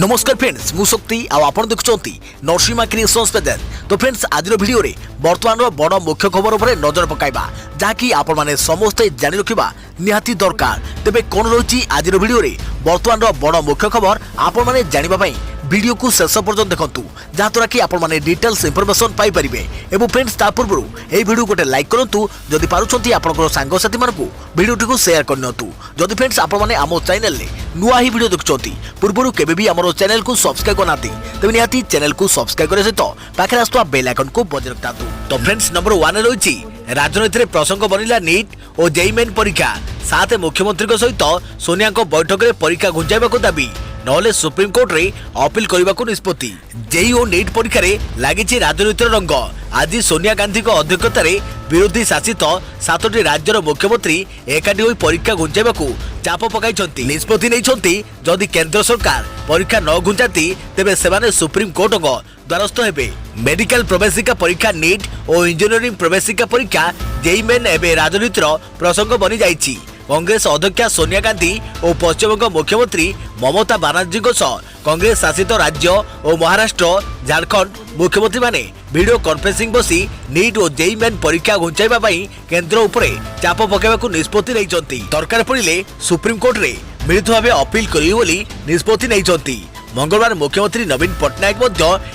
नमस्कार फ्रेंड्स मु शक्ति आपण देखुंती नरसिंहा क्रिएशंस पेज। तो फ्रेंड्स आज वीडियो रे वर्तमान बड़ मुख्य खबर उपर नजर पकाइबा जहाँकि आपण माने समस्ते जानि रखिबा निहाती दरकार। तेबे कोन रही आज वीडियो रे वर्तमान बड़ मुख्य खबर आपण माने जानिबा पई वीडियो को शेष पर्यंत देखंतु जहाँद्वारा कि आपण माने डिटेल्स इंफॉर्मेशन पाई परिबे। एवं फ्रेंड्स ता पूर्व ए वीडियो गोटे लाइक करंतु जदि पारुछंती आपनकर सांग साथी मानकु वीडियो को शेयर करनियंतु। जदि फ्रेंड्स आपण माने आमो चैनल ले नुआ ही वीडियो देखुछंती पूर्वरु केबे भी हमरो चैनल को सब्सक्राइब करनाती तबे निहाती चैनल को सब्सक्राइब करे सहित पाखे आस्तुवा बेल आइकन को बजाय रखतातु। तो फ्रेंड्स नंबर 1 रही राजनीति में प्रसंग बनिला नीट और जेईई मेन परीक्षा साथ मुख्यमंत्री सहित सोनिया बैठक में परीक्षा घुंचाइबाकू दाबी नहले सुप्रीम कोर्ट रे अपील करने निष्पत्ति। जेईई और नीट परीक्षा लगी राजनीतिर रंग। आज सोनिया गांधी अध्यक्षतार विरोधी शासित 7टी राज्यर मुख्यमंत्री एकाठी होई परीक्षा घुंचाइबाकू चाप पकाई निष्पत्ति नहीं। जदि केंद्र सरकार परीक्षा न घुंचाती तेबे सेमाने सुप्रीम कोर्ट द्वारस्थ हेबे। मेडिकल प्रवेशिका परीक्षा नीट और इंजीनियरिंग प्रवेशिका परीक्षा जेईई मेन एबे राजनीतिर प्रसंग बनी जाइछि। कांग्रेस अध्यक्षा सोनिया गांधी और पश्चिमबंग मुख्यमंत्री ममता बानार्जी कांग्रेस शासित राज्य और महाराष्ट्र झारखंड मुख्यमंत्री माने वीडियो कॉन्फ्रेंसिंग बसी नीट और जेईई मेन परीक्षा घुंचाइबा पई केंद्र उपरे चाप पकाइबाकू निष्पत्ति नैछंती। दरकार पड़िले सुप्रीम कोर्ट रे मिलित भावे अपील करिवे बोली निष्पत्ति नैछंती। मंगलवार मुख्यमंत्री नवीन पट्टनायक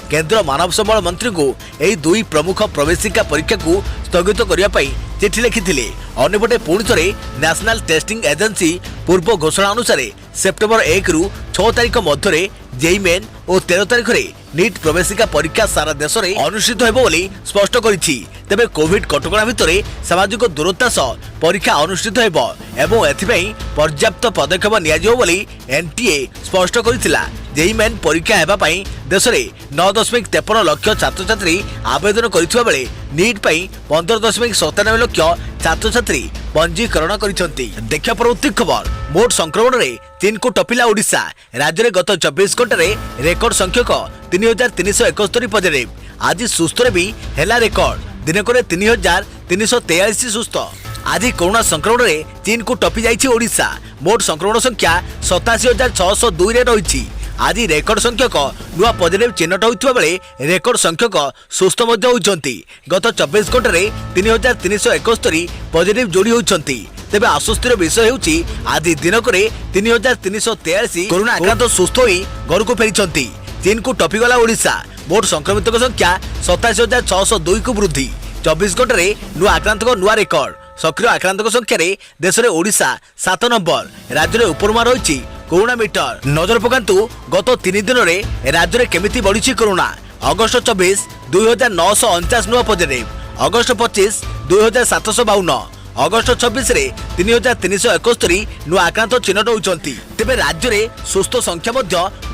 केंद्र मानव संबल मंत्री को यही दुई प्रमुख प्रवेशिका परीक्षा को स्थगित करने चिठी लिखिथिले। अन्यपटे पुणी थे नेशनल टेस्टिंग एजेंसी पूर्व घोषणा अनुसार सेप्टेम्बर 1 रु 6 तारिख मध्य जेईई मेन और 13 तारिख में नीट प्रवेशिका परीक्षा सारा देश में अनुष्ठित होब बोली स्पष्ट करिछि। तेबे कोविड कटकणा भितर सामाजिक दूरता सह परीक्षा अनुष्ठित होब एवं एथिपई पर्याप्त पदक्षेप नियाजियो बोली एनटीए स्पष्ट करिथिला। जेईई मेन परीक्षा हेबा पई देश में 9.53 लाख छात्र छात्री आवेदन करिथिबा बेले नीट पई 15.97 लाख छात्र छात्री पंजीकरण करिसंती। देखिया परवर्ती खबर मोट संक्रमण रे चीन को टपिला ओडिशा। राज्य में गत 24 घंटे रेकर्ड संख्यक 3371 पॉजिटिव। आज सुस्थ रे भी हेला रेकर्ड दिनक 3343 सुस्थ। आज कोरोना संक्रमण रे चीन को टपी जाइछि ओडिशा। मोट संक्रमण संख्या 87,602 रे रहिछि। आज रेकर्ड संख्यक नुआ पॉजिटिव चिन्हट होइतबा बेले रेकर्ड संख्यक सुस्थ मध्य होइछंती। गत 24 घंटे 3371 पॉजिटिव जोड़ी होइछंती। तेबे आश्वस्तिर विषय हेउछि आज दिनक 3343 कोरोना आक्रांत सुस्थ होई घर को फेरिछंती। चीन को टपीगला ओडिशा। मोट संक्रमित संख्या 87,602 को वृद्धि। 24 घंटे नुआ आक्रांत नुआ रेकर्ड। सक्रिय आक्रांत संख्या देश में ओडिशा 7 नंबर। राज्य में उपरमा रही कोरोना मीटर। नजर पकांतु गत 3 दिन में राज्य में केमिति बढ़ी कोरोना। अगस्ट 24 2949 नुआ पॉजिटिव। अगस्ट 25 2752। अगस्ट 26 रे 3371 नुआ आक्रांत चिन्हट होती। तेबे राज्य में सुस्थ संख्या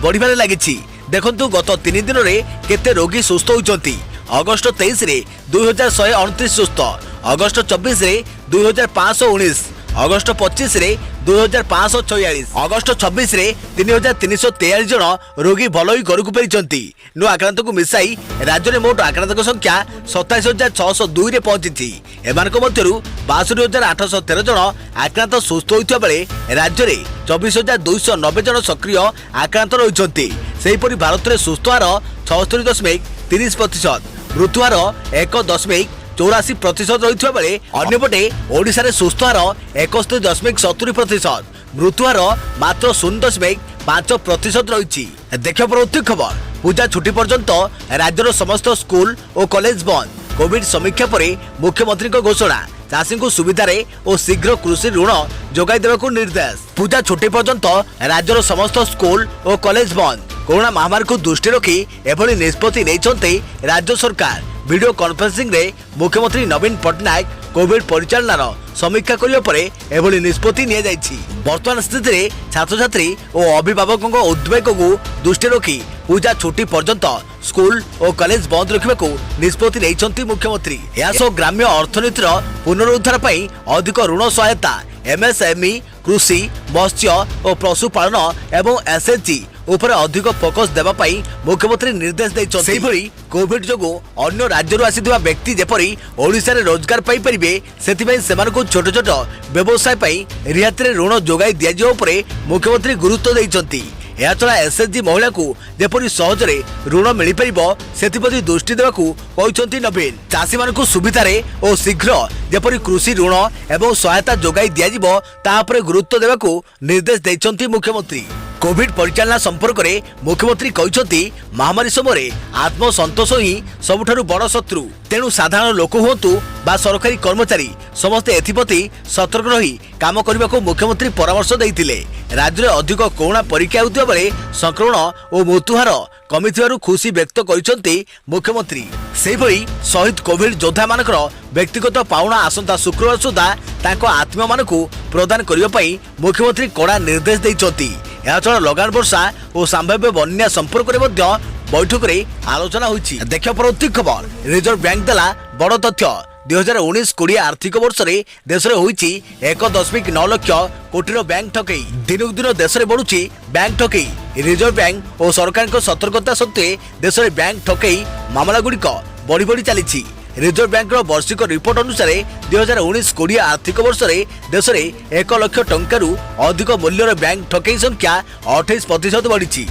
बढ़िबारे लागिछि। देखंतु गत 3 दिन में केते रोगी सुस्थ होती। अगस्ट 23 रे 2129 सुस्थ। अगस्ट 24 रे 2519। अगस्ट 25 रे 2546। अगस्ट 26 रे 3343 जन रोगी भल ही घर को फेरिछंती। नुआ आक्रांत को मिसाई राज्य में मोट आक्रांत संख्या 27,602 रे पहुंची। एमानक मध्यरु 62,813 जन आक्रांत सुस्थ होइतबा बेले राज्य में 24,290 जन सक्रिय आक्रांत रहिछंती। सेहिपरि भारत में सुस्थ हार 76.30%। मृत्यु हार 1.84% रही बेले अन्यपटे ओडिशा रे सुस्थ हार 61.70%। मृत्यु हार मात्र 0.5% रही। देखिए परवर्ती खबर पूजा छुट्टी पर्यंत राज्यर समस्त स्कूल और कॉलेज बंद। कोविड समीक्षा पर मुख्यमंत्री घोषणा। चाषी को सुविधार और शीघ्र कृषि ऋण जोगाई देवाकू निर्देश। पूजा छुट्टी पर्यंत राज्यर समस्त स्कूल और कॉलेज बंद। कोरोना महामारी को दृष्टि रखी एभली निष्पत्ति नैछंती राज्य सरकार। वीडियो कॉन्फ्रेंसिंग रे मुख्यमंत्री नवीन पट्टनायक कोविड परिचालनार समीक्षा करने पर एभली निष्पत्ति निया जाइछि। वर्तमान स्थिति रे छात्र छात्री और अभिभावकों उद्वेग को दृष्टि रखी पूजा छुट्टी पर्यंत स्कूल और कॉलेज बंद रखा निष्पत्ति नैछंती मुख्यमंत्री। यासो ग्राम्य अर्थनीतिर पुनरुद्धार पई अधिक ऋण सहायता एमएसएमई कृषि मत्स्य और पशुपालन एवं एसएचजी उपर अधिक फोकस देवा पाई मुख्यमंत्री निर्देश दैछथि। सेहिभଳି कोविड जोगु अन्य राज्यरु आसिथिबा व्यक्ति जेपरि ओडिशा रे रोजगार पाई परिबे सेथिबई सेमानकु छोट छोट व्यवसाय पाई रियायती ऋण जोगाई दिया जियो उपरे मुख्यमंत्री गुरुत्व दैछथि। एहाछड़ा एसएचजी महिला को जेपरि सहजरे ऋण मिल पारिबो सेतिप्रति दृष्टि देबाकू कहिसंती नवीन। चाषी मानकू सुविधारे और शीघ्र जेपरि कृषि ऋण एवं सहायता जोगाई दिया जिवो ता उपरे गुरुत्व देबाकू निर्देश दैछंती मुख्यमंत्री। कोविड परिचालना संपर्क में मुख्यमंत्री कहते महामारी समय आत्मसंतोष ही सबुठारु बड़ शत्रु। तेणु साधारण लोक हुंतु बा सरकारी कर्मचारी समस्ते एथिप्रति सतर्क रही काम करने को मुख्यमंत्री परामर्श देइतिले। राज्य में अधिक कोरोना परीक्षा होता बेले संक्रमण और मृत्युहार कमिथिबारु खुशी व्यक्त करिसंती मुख्यमंत्री। सेहिभଳି शहीद कोविड योद्धा मानकर व्यक्तिगत पाउना आसंता शुक्रवार सुधा तांको आत्मीय मानकू प्रदान करने पई मुख्यमंत्री कड़ा निर्देश दैछंती। एहाछड़ा लगान वर्षा और संभाव्य बन्या संपर्क में बैठक में आलोचना होइछि। देखियो परवर्ती खबर रिजर्व बैंक देला बड़ तथ्य। 2019-20 आर्थिक वर्ष में देश में होइछि 1.9 लाख कोटी बैंक ठकई। दिनकू दिन देश में बढ़ुछि बैंक ठकई। रिजर्व बैंक और सरकार को सतर्कता सत्वे देश में बैंक ठकई मामला गुड़िक बढ़ी बढ़ी चली। रिजर्व बैंक वार्षिक रिपोर्ट अनुसार 2019-20 आर्थिक वर्ष में देश में 1 लाख टंकारु अधिक मूल्यर बैंक ठकई संख्या 28% बढ़ी।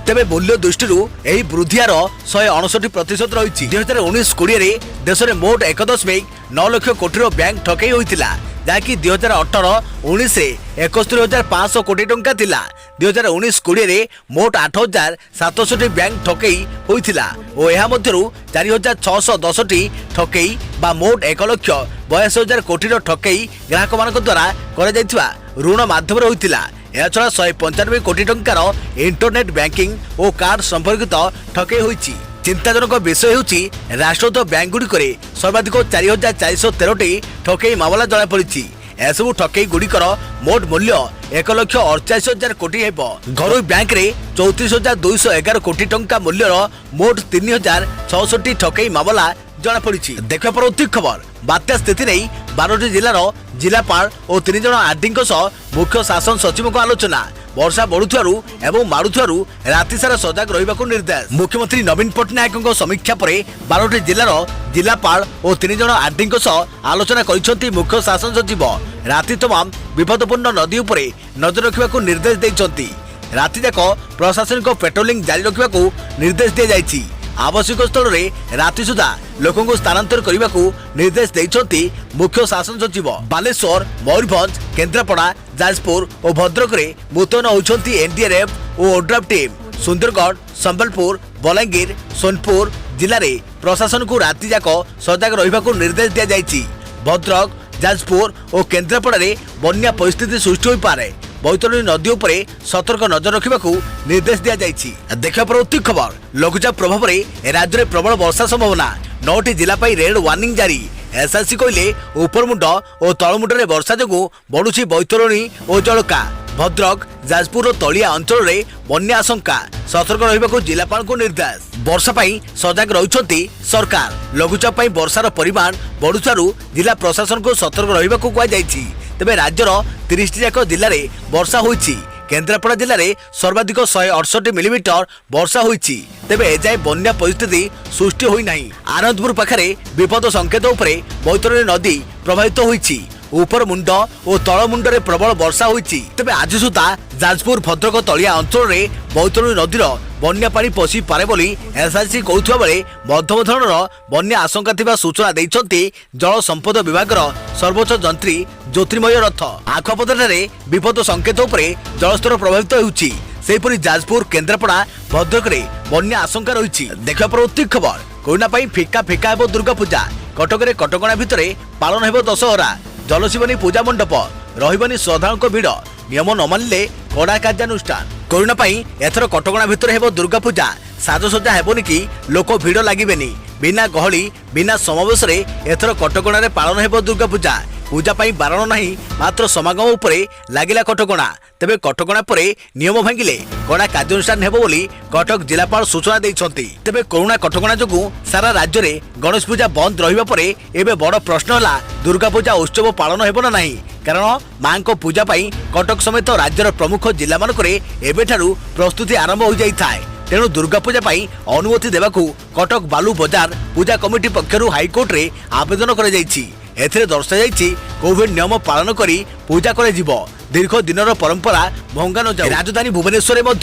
तेबे मूल्य दृष्टि यही वृद्धि हार 169% रही। 2019-20 देश में मोट 1.9 लाख कोटी बैंक ठकई होता जहाँकि 2018-19 71,500 कोटी टंका थिला। 2019-20 मोट 8,700 बैंक ठकई होइथिला और यह मध्यरु 4,610 ठकई बा मोट 1,82,000 कोटी ठकई ग्राहक मानक द्वारा करा जायथिबा ऋण माध्यम होइथिला। एहाछड़ा 195 कोटी टंकार इंटरनेट बैंकिंग और कार्ड संपर्कित ठकई होइछि। चिंताजनक विषय होछि राष्ट्रीय बैंक गुड़िकरे सर्वाधिक 4,413 ठकई मामला जଣା पड़िछि। एसबू ठकई गुड़िकर मोट मूल्य 1,48,000 कोटी हेबो। घरोई बैंक रे 34,211 कोटी टंका मूल्यर मोट 3,066 ठकई मामला जଣା पड़िछि। देखा परवर्ती खबर बात्या स्थिति नहीं 12टी जिलार जिलापाल और 3 जन आरडीଙ୍କ सह मुख्य शासन सचिव को आलोचना। वर्षा बढ़ुथिबारु एवं मारुथिबारु राति सारा सजग रहिबाकू निर्देश। मुख्यमंत्री नवीन पट्टनायकଙ୍କ समीक्षा पर 12टी जिलार जिलापाल और 3 जन आरडीଙ୍କ सह आलोचना करिसंती मुख्य शासन सचिव। राति तमाम विपदपूर्ण नदी उपरे नजर रखिबाकू निर्देश दैछंती। राति जाक प्रशासनिक पेट्रोलिंग जारी रखिबाकू निर्देश दिया जायछि। आवश्यक स्थल में राति सुधा लोकों को स्थानांतर करने को निर्देश देइछंती मुख्य शासन सचिव। बालेश्वर, मयूरभंज, केन्द्रापड़ा, जाजपुर और भद्रक रे मुतयन होइछंती एनडीआरएफ और ओड्राफ टीम। सुंदरगढ़, संबलपुर, बलांगीर, सोनपुर जिले में प्रशासन को राति जाक सजग रहिबाकू निर्देश दिया जायछि। भद्रक, जाजपुर और केन्द्रापड़ा रे बन्या परिस्थिति सृष्टि होई पारे। बैतरणी नदी उपरे सतर्क नजर रखिबाकू निर्देश दिया जायछि। देखा परवर्ती खबर लघुचाप प्रभाव में राज्य में प्रबल वर्षा संभावना। 9टी जिला पाई रेड वार्निंग जारी। एसआरसी कहले उपरमुंड और तलमुंड में वर्षा जोगु बढ़ुछि बैतरणी और जलका। भद्रक, जाजपुर और तलिया अंचल में बन्या आशंका। सतर्क रहिबाकू जिलापाल को निर्देश। वर्षा पाई सजग रहिछंती सरकार। लघुचाप पाई वर्षार परिमाण बढ़ुथारु जिला प्रशासन को सतर्क रहिबाकू कहा जायछि। तेबे राज्यर 30 जाक जिले में वर्षा होइछि। केन्द्रापड़ा जिले में सर्वाधिक 168 मिलीमीटर वर्षा होइछि। तेबे एजाए बन्या परिस्थिति सृष्टि होई नाही। आनंदपुर पाखरे विपद संकेत उपरे बैतरणी नदी प्रभावित होइछि। ऊपर मुंड और तल मुंडरे प्रबल वर्षा होइछि। तेबे आज सुधा जाजपुर, भद्रक, तलिया अंचल में बैतरणी नदीर बन्या पानी पशि पारे बोली एसआरसी कहउथबा बेले मध्यम धरणर बन्या आशंका थिबा सूचना दैछंती जल संपद विभागर सर्वोच्च जंत्री ज्योतिर्मय रथ। आखपदारे विपद संकेत उपरे जलस्तर प्रभावित होउछि। सेहिपरि जाजपुर, केन्द्रापड़ा, भद्रक रे बन्या आशंका रहिछि। देखा परवर्ती खबर कोरोना पाई फिका फिका हेबो दुर्गा पूजा। कटक रे कटकणा भितरे पालन हेबो दशहरा। जलशिवनी पूजा मंडप रहिबनी श्रद्धालुଙ୍କ भिड़। नियम न मानिले कड़ा कार्यानुष्ठान। कोरोना पाई एथर कटकणा भितर हेबो दुर्गा पूजा। साजसज्जा हेबोनी कि लोक भिड़ लागिबेनी। बिना गहली बिना समावेश रे एथर कटकणा रे पालन हेबो दुर्गा पूजा। पूजा पाई बारण नाही, मात्र समागम उपरे लागिला कटकणा। तेबे कटकणा परे नियम भांगिले कड़ा कार्यानुष्ठान हेबो बोली कटक जिलापाल सूचना दैछंती। तेबे कोरोना कटकणा जोगु सारा राज्य रे गणेश पूजा बंद रहिबा परे एबे बड़ प्रश्न होला दुर्गा पूजा उत्सव पालन हेबो ना नाही। कारण मां को पूजा पाई कटक समेत राज्यर प्रमुख जिला मानकरे एबेठारु प्रस्तुति आरंभ हो जाई थाए। तेणु दुर्गा पूजा पाई अनुमति देबाकू कटक बालू बजार पूजा कमिटी पक्षरु हाईकोर्ट रे आवेदन करा जायछि। एथिरे दर्शा जायछि कोविड नियम पालन करी पूजा करे जिवो। दीर्घ दिनर परंपरा भंगा न जाऊ। राजधानी भुवनेश्वर में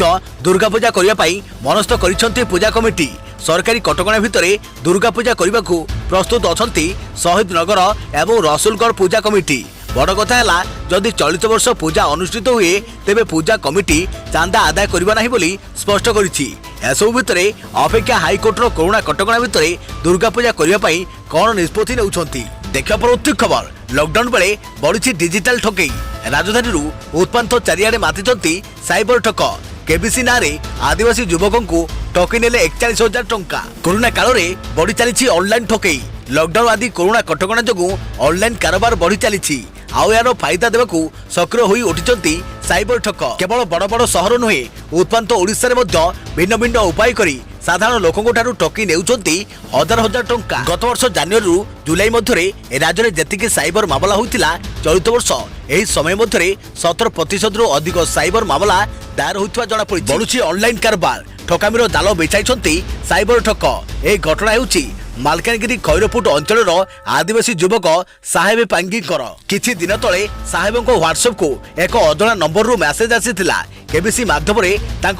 दुर्गा पूजा करने मनस्थ कर पूजा कमिटी सरकारी कटकणा भितर दुर्गा पूजा करने को प्रस्तुत अच्छा शहीद नगर एवं रसुलगढ़ पूजा कमिटी। बड़ कथा है जदि चलित वर्ष पूजा अनुष्ठित हुए तेबे पूजा कमिटी चांदा आदाय करबा नाही बोली स्पष्ट करिछि। एसबु भितर अपेक्षा हाईकोर्टर कोरोना कटकणा भितर दुर्गा पूजा करने कौन निष्पत्ति नेउछंती देखा पड़ोती खबर। लॉकडाउन बेले बढ़ी डिजिटल ठकई राजधानी उत्पात चारिआडे मातिचंती साइबर ठक। केबीसी ना रे आदिवासी युवकों को ठकई नेले 41,000 टंका। कोरोना काल में बढ़ी चली ऑनलाइन ठकई। लॉकडाउन आदि कोरोना कटकणा जो ऑनलाइन कारोबार बढ़ी चली आउ यार फायदा देवाकू सक्रिय होई उठिचंती साइबर ठक। केवल बड़ बड़ सहर नुहे उत्पात ओडिशा रे मध्य भिन्न भिन्न उपाय करी साधारण लोकों ठारू ठकी नेउचंती हजार हजार टंका। गत वर्ष जनवरी जुलाई मध्य राज्य में जेतिकी साइबर मामला होइतिला चलित वर्ष एही समय मध्य 17% रु अधिक साइबर मामला दायर होइतवा जणा पड़ी। बढ़ुची ऑनलाइन कारोबार ठकामीर जाल बेचाइछंती साइबर ठक। ए घटना हेउची मालकानगिरी खैरपुट अंचल आदिवासी युवक साहेब पांगी किछि दिन तले साहेब व्हाट्सएप को एक अजणा नंबर रु मेसेज आसीथिला। केबीसी माध्यम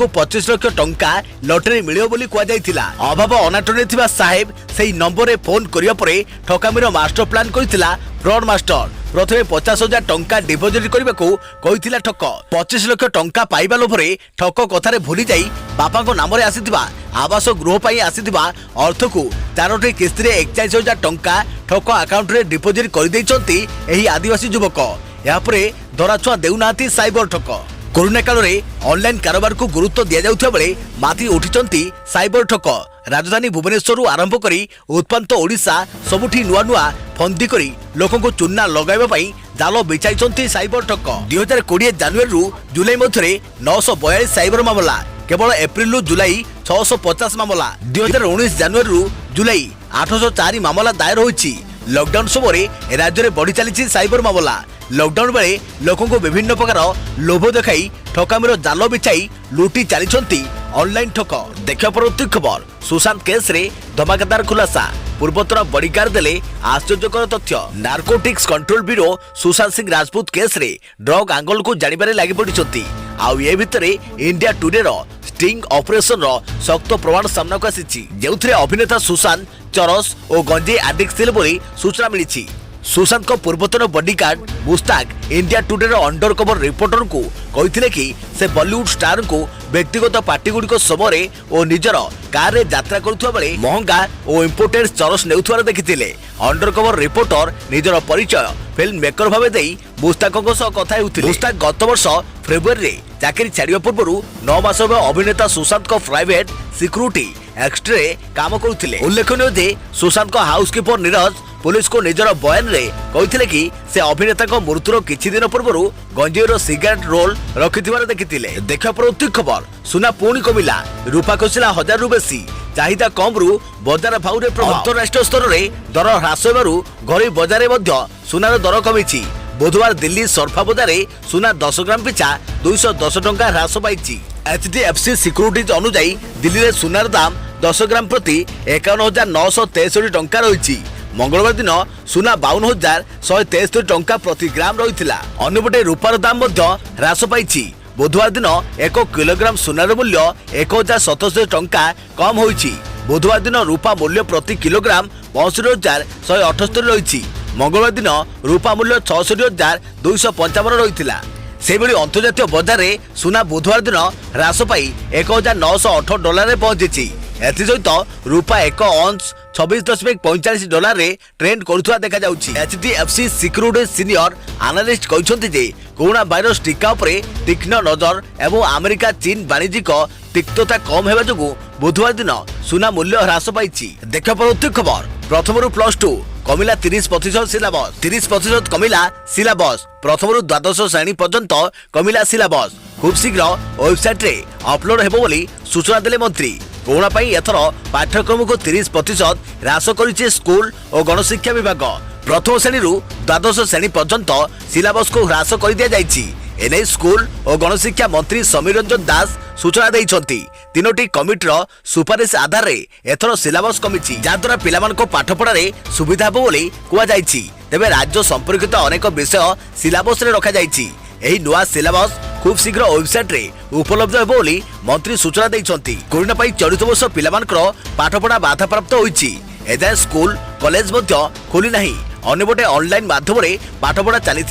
25 लाख टंका लटरी मिलियो बोली कुआ जायथिला। अभाव अनाटने थिबा साहेब सेही नंबर रे फोन करिया परे ठकामीर मास्टर प्लान करिथिला फ्रॉड मास्टर। प्रथमे 50,000 टंका डिपोजिट करने को कहिथिला ठक। 25 लाख टंका पाइबा लोभरे ठक कथारे भूली जाई बापा को नाम रे आसीथिबा आवास गृह पाई आसीथिबा अर्थ को 4टी किस्ती रे 41,000 टंका ठक अकाउंट रे डिपोजिट कर दैचंती एही आदिवासी युवक। या परे धराछुआ देउनाती साइबर ठक। कोरोना काल में ऑनलाइन कारोबार को गुरुत्व दिया जाउथिबा बेले माथि उठिचंती साइबर ठक। राजधानी भुवनेश्वर आरंभ करी उत्पात ओडिशा सबुठी नुआ नुआ फंदी करी लोकों को चूना लगाइबा पई जाल बिछाइचंती साइबर ठक। 2020 जनवरी जुलाई मध्य 942 साइबर मामला। केवल एप्रिल जुलाई 650 मामला। 2019 जनवरी जुलाई 804 मामला दायर होइछि। लॉकडाउन समय राज्य में बढ़ी चली साइबर मामला। लॉकडाउन बेले लोकों को विभिन्न प्रकार लोभ देखाई ठकामीर जाल बिछाई लुटी चली ऑनलाइन ठक। देखा पड़ोती खबर। सुशांत केस रे धमाकेदार खुलासा। पूर्वतन बॉडीगार्ड देले आश्चर्यकर तथ्य। Narcotics control bureau Sushant Singh Rajput case रे ड्रग आंगल को जानिबारे लागि पड़िछंती। आउ ए भितरे इंडिया टुडे रो स्टिंग ऑपरेशन रो सख्त प्रमाण सामना को आसीछि जेउथरे अभिनेता सुशांत चरस और गंजे एडिक्ट थिले बोली सूचना मिलिछि। सुशांत को पूर्वतन बॉडीगार्ड मुस्ताक इंडिया टुडे रो अंडर कवर रिपोर्टर को कहिथिले कि से बॉलीवुड स्टार को व्यक्तिगत पार्टी गुडी को समय और निजर कार रे यात्रा करुवा बेले महंगा और इम्पोर्टेड चरस नेउथवार देखिथिले। अंडर कवर रिपोर्टर निजर परिचय फिल्म मेकर भावे देई मुस्ताकको सह कथा हेउथिले। मुस्ताक गत वर्ष फेब्रुआरी रे चाकरी छाड़िया पूर्व 9 मास अभिनेता सुशांत को प्राइवेट सिक्यूरिटी एक्सट्रे काम करुथिले। उल्लेखनीय जे सुशांत को हाउसकीपर नीरज पुलिस को निजर बयान रे कहिथिले कि से अभिनेता को मृत्युर किछि दिन पूर्व गंजेर सिगरेट रोल रखिथिबार देखिथिले। देखा पड़ोती खबर। सुना पुणी कमिला रूपा खसिला 1000 रु बेसी। चाहिदा कम रु बजार भाव रे प्रभाव। अंतरराष्ट्रीय स्तर रे दर ह्रास हेबारु घरोई बजार मध्ये सुनार दर कमिछि। बुधवार दिल्ली सरफा बजार सुना 10 ग्राम पिछा 210 टंका ह्रास पाइछि। HDFC सिक्यूरिटीज अनुसार दिल्ली रे सुनार दाम 10 ग्राम प्रति 51,963 टंका रही। मंगलवार दिन सुना 52,163 टंका प्रति ग्राम रही। अन्यपटे रूपार दाम ह्रास पाई। बुधवार दिन 1 किलोग्राम सुनार मूल्य 1,077 टंका कम होईछि। बुधवार दिन रूपा मूल्य प्रति किलोग्राम 62,178 रही। मंगलवार दिन रूपा मूल्य 66,255 रही। सेबली अंतर्जातीय बजार में सुना बुधवार दिन ह्रास पाई 1,908 डॉलर पहुंची। एसहित रूपा 1 अंश 26.45 डॉलर रे ट्रेंड करुवा देखा जाउछि। HDFC सिक्यूरिटी सीनियर एनालिस्ट कहते जे कोरोना भाइरस टीका उपरे तीक्ष्ण नजर एवं अमेरिका चीन वाणिज्यिक तिक्तता कम हेबा जोगु बुधवार दिन सुना मूल्य ह्रास पाइछि। देखा पड़ोती खबर। प्रथम रु +2 कमिला 30% सिलेबस। 30% कमिला सिलेबस। प्रथम रु द्वादश श्रेणी पर्यंत कमिला सिलेबस। खूब शीघ्र वेबसाइट रे अपलोड हेबो बोली सूचना देले मंत्री। कोरोना पाई एथर पाठ्यक्रम को 30% ह्रास करिछि स्कूल और गणशिक्षा विभाग। प्रथम श्रेणी रु द्वादश श्रेणी पर्यंत सिलेबस को ह्रास कर दिया जाइछि। एने स्कूल और गणशिक्षा मंत्री समीर रंजन दास सूचना दैछंती। तीनोटी कमिटीर सुपारिश आधार रे एथर सिलेबस कमिछि जाद्वारा पिलामानको पाठपढ़ा रे सुविधा हेबो बोली कुआ जाइछि। तेबे राज्य संपर्कित अनेक विषय सिलेबस रे रखा जाइछि एही नुआ सिलेबस खूब शीघ्र वेबसाइट रे उपलब्ध हेबो बोली मंत्री सूचना दैछंती। कोरोना पई चलित वर्ष पिलामानकर पाठपढ़ा बाधाप्राप्त होईछि। एजाए स्कूल कॉलेज मध्य खोली नाही। अन्यपटे ऑनलाइन माध्यम पाठपढ़ा चली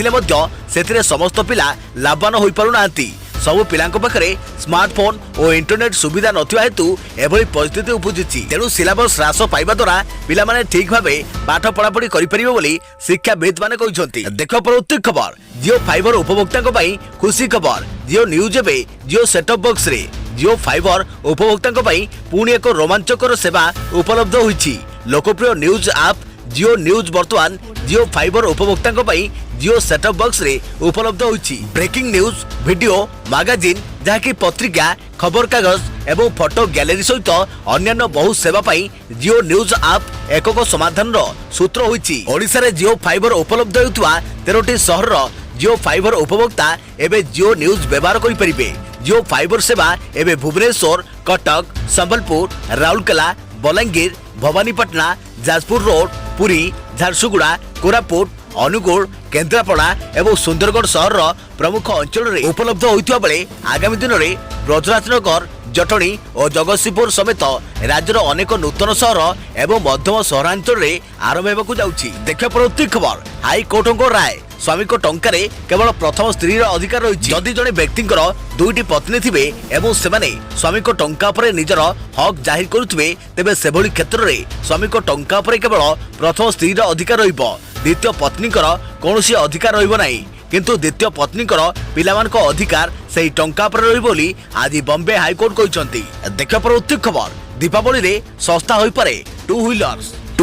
से समस्त पिला लाभवान हो पारु नांती। सबु पिलांको पाखरे स्मार्टफोन और इंटरनेट सुविधा नथिबा हेतु एभली परिस्थिति उपजिछि। तेणु सिलेबस ह्रास पाइबा द्वारा पिला माने ठीक भाबे पाठ पढ़ापढ़ी करि परिबे बोली शिक्षाविद माने कहिसंती। देखो परवर्ती खबर जियो फाइबर उपभोक्तांको पई खुशी खबर। जियो न्यूज एबे जियो सेटअप बॉक्स रे जियो फाइबर उपभोक्तांको पई पुणी एक रोमांचकर सेवा उपलब्ध होईछि। लोकप्रिय न्यूज ऐप जियो न्यूज वर्तमान जियो फाइबर उपभोक्तांको पई जियो सेटअप बॉक्स रे उपलब्ध होईछि। ब्रेकिंग न्यूज वीडियो मैगजीन जहाँकि पत्रिका खबर कागज एवं फोटो गैलरी सहित अन्यान्य बहु सेवा पई जियो न्यूज ऐप एकक समाधान सूत्र होईछि। ओडिसा रे जियो फाइबर उपलब्ध हेउतवा 13टी सहर जियो फाइबर उपभोक्ता एबे जियो न्यूज व्यवहार करि परिबे। जियो फाइबर सेवा एबे भुवनेश्वर कटक संबलपुर राउरकेला बलांगीर भवानीपटना जाजपुर रोड पुरी झारसुगुड़ा कोरापुट अनुगुल केन्द्रापड़ा एवं सुंदरगढ़ सहर प्रमुख अंचल में उपलब्ध होता बेले आगामी दिन में ब्रजराजनगर जटणी और जगतसिंहपुर समेत राज्यर अनेक नूतन सहर एवं मध्यम सहरांचल में आरंभ होगा जाउछि। देखिए परवर्ती खबर हाईकोर्ट राय स्वामी को टंकार केवल प्रथम स्त्री अधिकार रही। जदि जड़े व्यक्ति दुईटी पत्नी थे एवं सेमाने स्वामी को टंका पर निजर हक जाहिर करुवे तेबे सेभली क्षेत्र में स्वामी को टंका पर केवल प्रथम स्त्री अधिकार रहिबो। द्वितीय पत्नी कौनसी अधिकार रहिबो नाही। किंतु द्वितीय पत्नी पिलामानक अधिकार से टंका पर रही बोली आज बॉम्बे हाईकोर्ट कहते। देखिए परवर्ती खबर दीपावली रे सस्ता होई पारे टू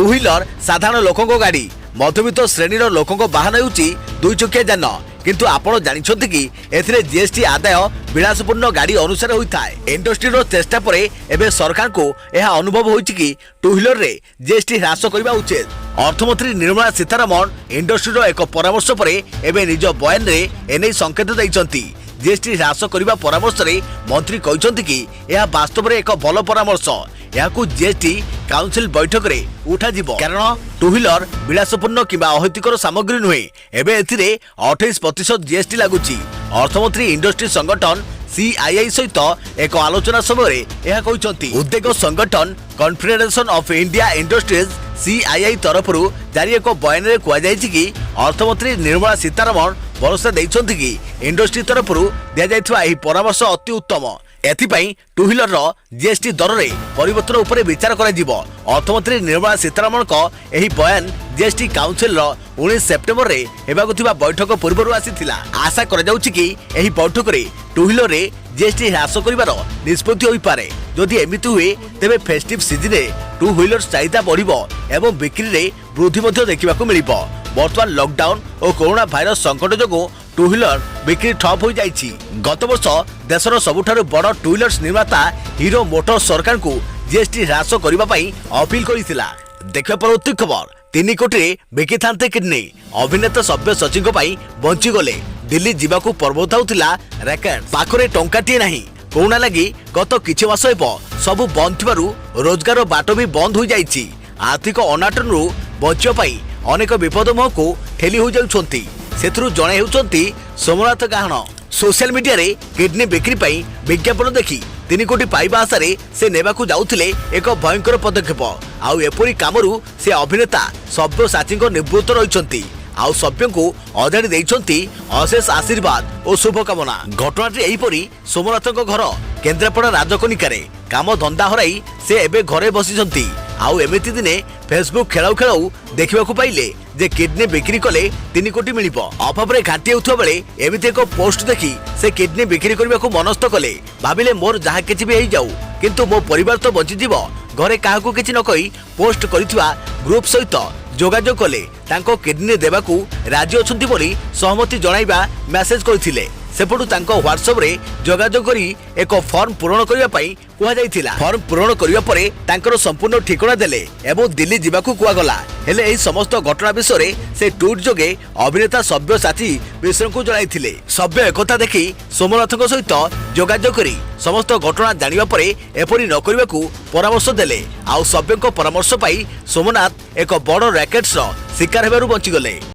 व्हीलर साधारण लोकों गाड़ी मध्यवित्त श्रेणी लोकों वाहन होउछि दुई चकिया जान। किंतु आपण जानिछथि कि एथिरे जीएसटी आदाय विलासपूर्ण गाड़ी अनुसार होता है। इंडस्ट्री रो चेष्टा पर एबे सरकार को यह अनुभव होइछि कि टू व्हीलर रे जीएसटी ह्रास करबा उचित। अर्थमंत्री निर्मला सीतारमण इंडस्ट्री रो एक परामर्श पर एबे निज बयान रे एनै संकेत दैछंती। जीएसटी ह्रास करबा परामर्श रे मंत्री कहछंती कि यह वास्तव में एक भल परामर्श। याकू जीएसटी काउंसिल बैठक रे उठा जिवो कारण टू व्हीलर विलासपूर्ण किंबा अहैतिकर सामग्री नुहे। एबे एथिरे 28% जीएसटी लागुची। अर्थमंत्री इंडस्ट्री संगठन सीआईआई सहित एक आलोचना समय यह कहते। उद्योग संगठन confederation of India industries CII तरफ जारी एक बयान में कहुଯାଇଛି कि अर्थमंत्री निर्मला सीतारमण भरोसा देइछन्ति कि इंडस्ट्री तरफ दिया जायथिबा एही परामर्श अति उत्तम। एथिपाई टू व्हीलर जीएसटी दर रे परिवर्तन उपरे विचार करा जिवो। अर्थमंत्री निर्मला सीतारमण को एही बयान जीएसटी काउंसिल 19 सेप्टेम्बर रे हेबाकु थिबा बैठक पूर्व आसीथिला। आशा करा जाउछि कि एही बैठक रे टू व्हीलर रे जीएसटी ह्रास करिवार निष्पत्ति होई पारे। जदि एमिति हुए तेबे फेस्टिव सीजन रे टू व्हीलर चाहिदा बढ़िबो एवं बिक्री रे वृद्धि मध्ये देखिबाकु मिलिबो। वर्तमान लॉकडाउन और कोरोना भाइरस संकट जोगु टू व्हीलर बिक्री ठप हो जाइछि। गत वर्ष देशर सबुठारु बड़ टू व्हीलर्स निर्माता हीरो मोटर सरकार को जीएसटी ह्रास करबा पई अपील करिथिला। देखिए परवर्ती खबर 3 कोटी रे बिकी थांते किडनी अभिनेता सभ्य सचिव पई बंची गले। दिल्ली जीवाकू पर्वताउथिला रैकेट पाखरे टंकाटिए नाही। कोरोना लगी गत किछि मास हेबो सबु बंद थिबारु रोजगार बाट भी बंद हो जाइछि। आर्थिक अनाटन रु बचिया पई अनेक विपद मुह को ठेली हो जाउछंती। सेथुरु जणे हेउछंती सोमनाथ गाहण। सोशल मीडिया रे किडनी बिक्री पई विज्ञापन देखि 3 कोटी पाइबा आशारे से नेबाकू जाउथिले एक भयंकर पदक्षेप। आउ एपरी कामरू से अभिनेता सभ्य साची निवृत्त रहिछंती। आउ सभ्य को अजाड़ी देइछंती अशेष आशीर्वाद और शुभकामना। घटनाटी एहीपरी सोमनाथ घर केन्द्रापड़ा राजकनिकारे काम धंदा हराई से एबे घरे बसिछंती। आउ एमिति दिने फेसबुक खेलाउ खेलाउ देखिबाकू पाइले जे किडनी बिक्री कले 3 कोटी मिलिबो। अभाव रे घाटी होथबा बेले एमिति एक पोस्ट देखि से किडनी बिक्री करबाकू मनस्थ कले। भाबिले मोर जहा किछि भी हेइ जाऊ किंतु मो परिवार तो बचि जीवो। घरे काहाकू किछि न कहि पोस्ट करिथुआ ग्रुप सहित जोगाजोग कले तांको किडनी देबाकू राजी अछंती बोली सहमति जणाइबा मेसेज करथिले। सेपटू तांको व्हाट्सएप रे जोगाजोग करी एक फॉर्म पूरण करिया पई कुहा जाइथिला। फॉर्म पूरण करिया परे तांकर संपूर्ण ठिकाना देले एवं दिल्ली जिबाकू कुहा गला। हेले एही समस्त घटना विषय रे से ट्वीट जोगे अभिनेता सभ्य साथी विषय को जणाइथिले। सभ्य एकता देखि सोमनाथक सहित जोगाजोग करी समस्त घटना जानिबा परे एपरि न करिबाकू परामर्श देले। आउ सभ्यक परामर्श पाई सोमनाथ एक बड़ रैकेट्स शिकार हेबारु बंची गले।